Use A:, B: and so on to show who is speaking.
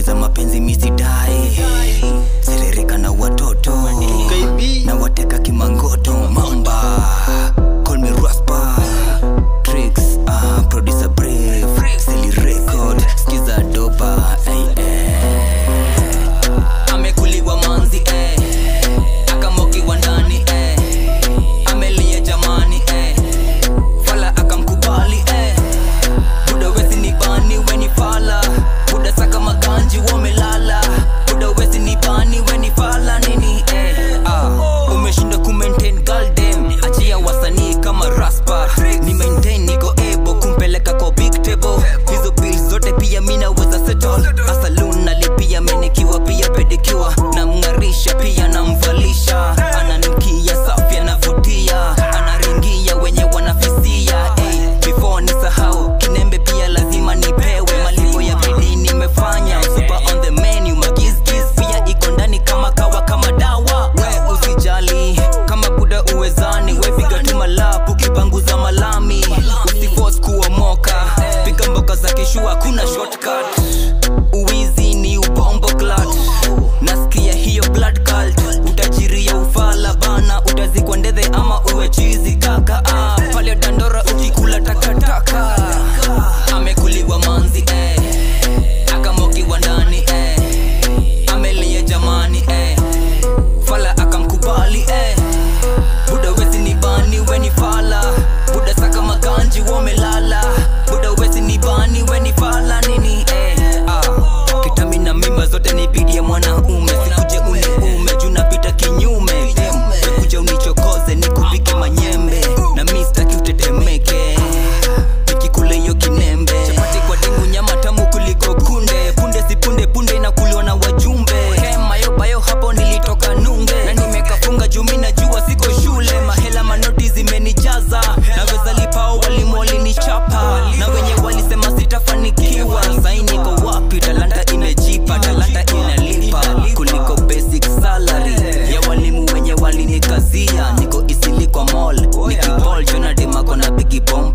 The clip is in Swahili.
A: Stories za mapenzi misidai, serereka na watoto na wateka kimangoto. Mamba call me Raspa Tricks, producer Brave Silly Record, skiza dopa. Amekuliwa manzi akamokiwa ndani amelia jamani fala akamkubali buda wezi ni bani weni fala buda saka maganji wamelala buda wezi ni bani weni fala nini umeshinda kumaintain goddamn achia wasanii kama Raspa ni maintain niko able kumpeleka kwa big table hizo bills zote pia mina weza settle asalun nalipia menikiwa pia pedikiwa na mngarisha pia na mvalisha ananukia safi anavutia anaringia wenye wanafisia before nisahau kinembe pia lazima nipewe malipo ya bidii nimefanya super on the menu magizgiz pia iko ndani kama kawa kama dawa we usijali kama kuda uwezani we piga tu malapu kipanguza malami usiforce kuomoka piga mboka za kishua kuna shortcut uwizi ni ubombo clutch nasikia hiyo blood cult utajiri ya ufala bana utazikwa ndethe ama uwe chizi kaka pale dandora ukikula takataka amekuliwa manzi akamokiwa ndani amelia jamani fala akamkubali buda wezi ni bani weni fala buda saka maganji wamelala buda wezi ni bani weni fala nini kitamina mimba zote ni bidi ya mwanaume sikuje uniume junapita kinyume kuja unichokoze nikupike manyembe na mistaki utetemeke nikikule hiyo kinembe chapati kwa dengu nyama tamu kuliko kunde punde si punde punde inakuliwa na wajumbe mayo bayo hapo nilitoka nunge na nimekafunga jumi na jua siko shule mahela manoti zimenijaza naweza lipao walimu walinichapa na wenye walisema sitafanikiwa saini iko wapi talanta imejipa talanta inalipa kuliko basic salary ya walimu wenye walinikazia niko isili kwa mall nikiball jona demako na bigi bomb